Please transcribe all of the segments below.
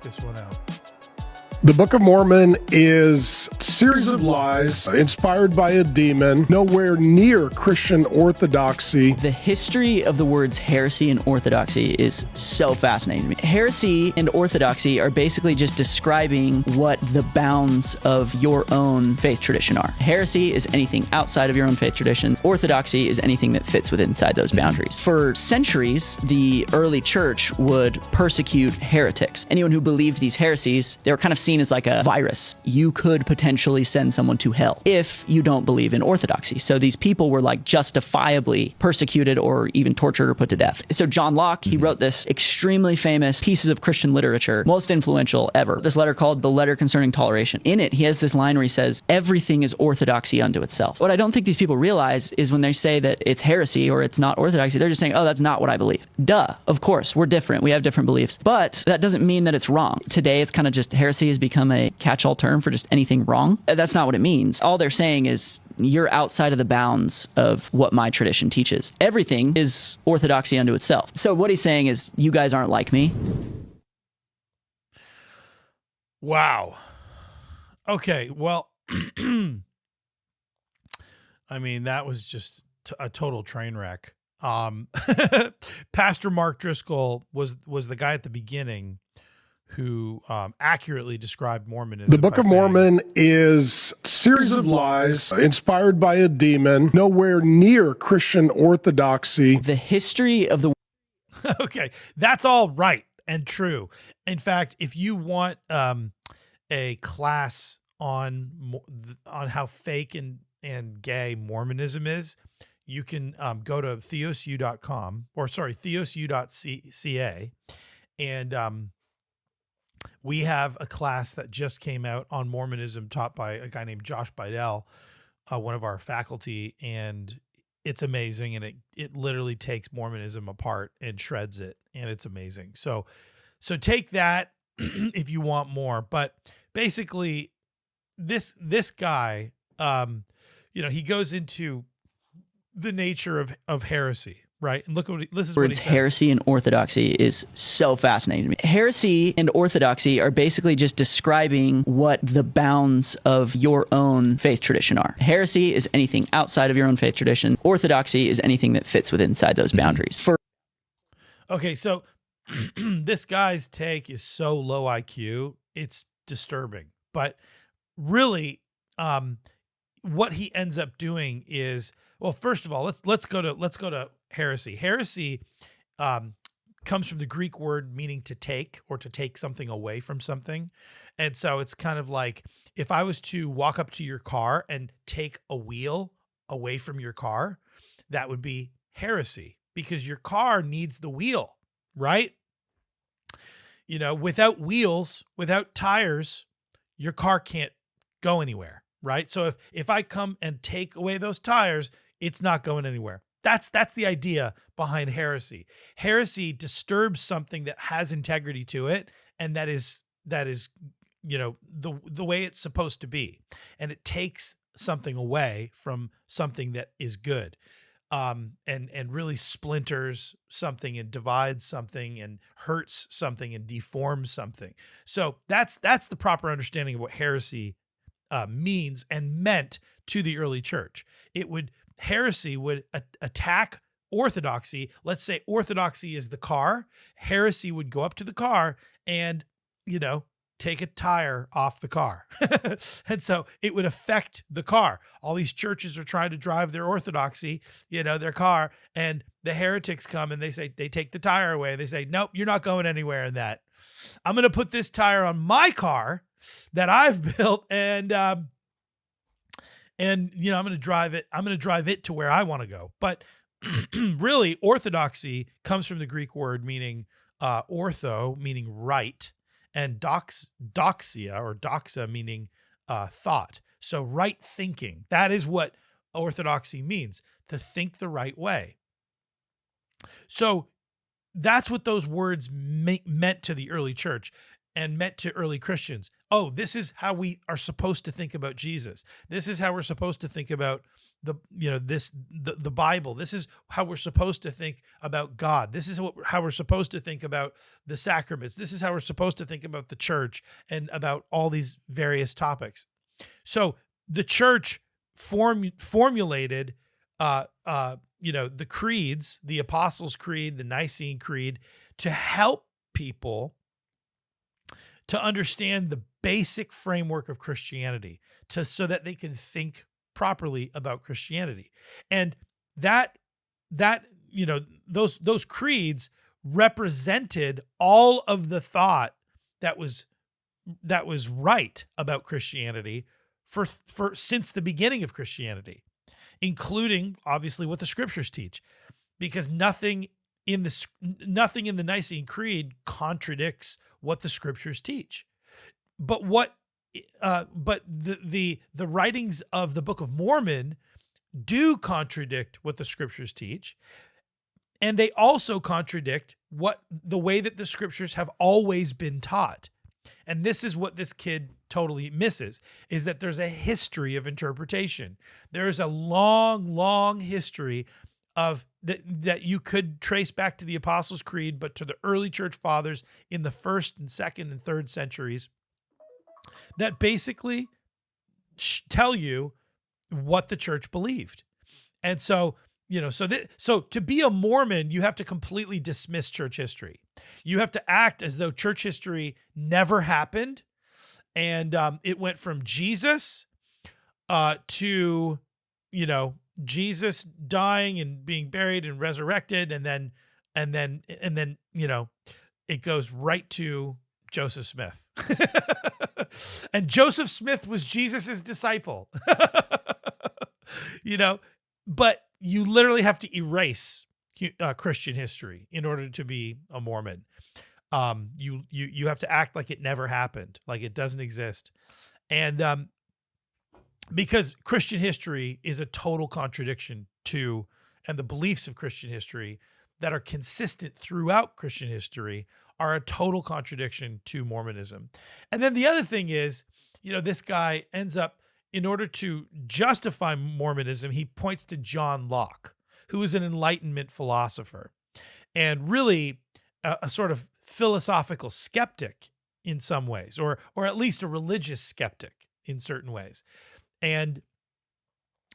this one out. The Book of Mormon is a series of lies inspired by a demon, nowhere near Christian orthodoxy. The history of the words heresy and orthodoxy is so fascinating to me. Heresy and orthodoxy are basically just describing what the bounds of your own faith tradition are. Heresy is anything outside of your own faith tradition. Orthodoxy is anything that fits within inside those boundaries. For centuries, the early church would persecute heretics. Anyone who believed these heresies, they were kind of seen as like a virus. You could potentially send someone to hell if you don't believe in orthodoxy. So these people were like justifiably persecuted or even tortured or put to death. So John Locke, he wrote this extremely famous pieces of Christian literature, most influential ever. This letter called The Letter Concerning Toleration. In it, he has this line where he says, everything is orthodoxy unto itself. What I don't think these people realize is when they say that it's heresy or it's not orthodoxy, they're just saying, oh, that's not what I believe. Duh. Of course, we're different. We have different beliefs. But that doesn't mean that it's wrong. Today, it's kind of just heresy has become a catch-all term for just anything wrong. That's not what it means. All they're saying is you're outside of the bounds of what my tradition teaches. Everything is orthodoxy unto itself. So what he's saying is you guys aren't like me. Wow. Okay, well, I mean, that was just a total train wreck. Pastor Mark Driscoll was the guy at the beginning who accurately described Mormonism. The Book of Mormon is a series of lies inspired by a demon, nowhere near Christian orthodoxy. The history of the Okay, that's all right and true. In fact, if you want a class on how fake and gay Mormonism is, you can go to theosu.com or theosu.ca, and we have a class that just came out on Mormonism taught by a guy named Josh Bidell, one of our faculty, and it's amazing. And it literally takes Mormonism apart and shreds it, and it's amazing. So take that if you want more. But basically, this guy, he goes into the nature of heresy. Right. And look what this is what he says. Heresy and orthodoxy is so fascinating to me. Heresy and orthodoxy are basically just describing what the bounds of your own faith tradition are. Heresy is anything outside of your own faith tradition. Orthodoxy is anything that fits within inside those boundaries. Okay, so this guy's take is so low IQ, it's disturbing. But really, what he ends up doing is, well, first of all, let's go to heresy. Heresy comes from the Greek word meaning to take or to take something away from something. And so it's kind of like if I was to walk up to your car and take a wheel away from your car, that would be heresy because your car needs the wheel, right? Without wheels, without tires, your car can't go anywhere, right? So if I come and take away those tires, it's not going anywhere. That's the idea behind heresy. Heresy disturbs something that has integrity to it, and that is the way it's supposed to be, and it takes something away from something that is good, and really splinters something and divides something and hurts something and deforms something. So that's the proper understanding of what heresy means and meant to the early church. Heresy would attack orthodoxy. Let's say orthodoxy is the car. Heresy would go up to the car and, take a tire off the car. And so it would affect the car. All these churches are trying to drive their orthodoxy, their car, and the heretics come and they take the tire away. They say, nope, you're not going anywhere in that. I'm going to put this tire on my car that I've built and I'm going to drive it. I'm going to drive it to where I want to go. But really, orthodoxy comes from the Greek word meaning ortho, meaning right, and doxia or doxa, meaning thought. So right thinking. That is what orthodoxy means, to think the right way. So that's what those words meant to the early church. and meant to early Christians, oh, this is how we are supposed to think about Jesus. This is how we're supposed to think about the Bible. This is how we're supposed to think about God. This is how we're supposed to think about the sacraments. This is how we're supposed to think about the church and about all these various topics. So the church formulated, the creeds, the Apostles' Creed, the Nicene Creed, to help people to understand the basic framework of Christianity, so that they can think properly about Christianity. And those creeds represented all of the thought that was right about Christianity for since the beginning of Christianity, including obviously what the scriptures teach, because nothing in the Nicene Creed contradicts what the scriptures teach. But the writings of the Book of Mormon do contradict what the scriptures teach, and they also contradict the way that the scriptures have always been taught. And this is what this kid totally misses, is that there's a history of interpretation. There is a long, long history of that you could trace back to the Apostles' Creed, but to the early church fathers in the 1st and 2nd and 3rd centuries, that basically tell you what the church believed. And so, so to be a Mormon, you have to completely dismiss church history. You have to act as though church history never happened. And it went from Jesus to, Jesus dying and being buried and resurrected. And then, it goes right to Joseph Smith. And Joseph Smith was Jesus's disciple. But you literally have to erase Christian history in order to be a Mormon. You have to act like it never happened, like it doesn't exist. And because Christian history is a total contradiction to, and the beliefs of Christian history that are consistent throughout Christian history are a total contradiction to Mormonism. And then the other thing is, this guy ends up, in order to justify Mormonism, he points to John Locke, who is an Enlightenment philosopher and really a sort of philosophical skeptic in some ways, or at least a religious skeptic in certain ways. And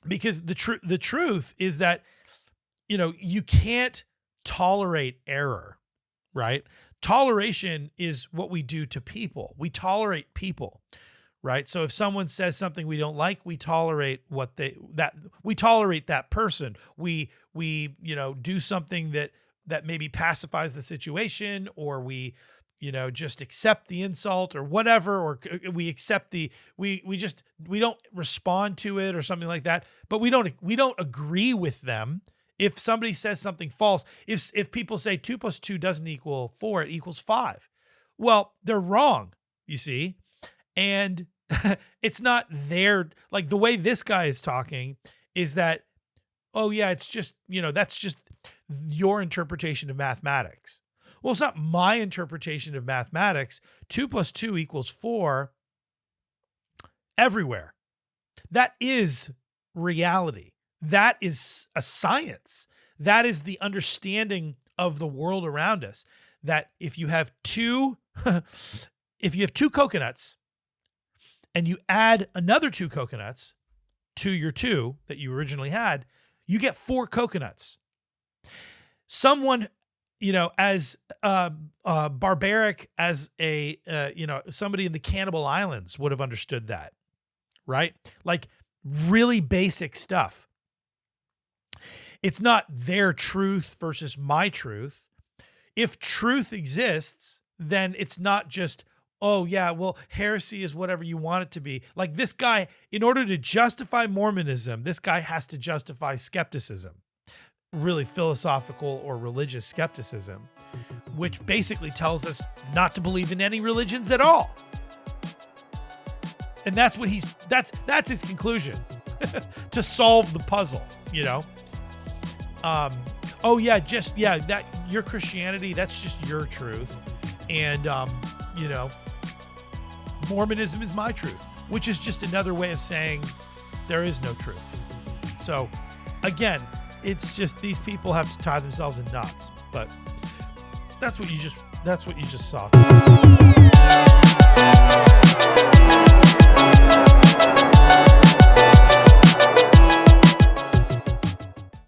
because the truth is that, you can't tolerate error, right? Toleration is what we do to people. We tolerate people, right? So if someone says something we don't like, we tolerate we tolerate that person. We do something that maybe pacifies the situation, or we just accept the insult or whatever, or we accept we don't respond to it or something like that. But we don't agree with them. If somebody says something false, if people say 2 + 2 doesn't equal 4, it equals 5. Well, they're wrong, you see. And it's not like the way this guy is talking is that, oh yeah, it's just, that's just your interpretation of mathematics. Well, it's not my interpretation of mathematics. 2 + 2 equals 4 everywhere. That is reality. That is a science. That is the understanding of the world around us. That if you have two coconuts and you add another 2 coconuts to your 2 that you originally had, you get 4 coconuts. Someone, as barbaric as somebody in the Cannibal Islands would have understood that, right? Like really basic stuff. It's not their truth versus my truth. If truth exists, then it's not just, oh yeah, well, heresy is whatever you want it to be. Like this guy, in order to justify Mormonism, this guy has to justify skepticism, really philosophical or religious skepticism, which basically tells us not to believe in any religions at all. And that's what that's his conclusion to solve the puzzle, that your Christianity, that's just your truth. And, Mormonism is my truth, which is just another way of saying there is no truth. So again, it's just these people have to tie themselves in knots. But that's what you just saw.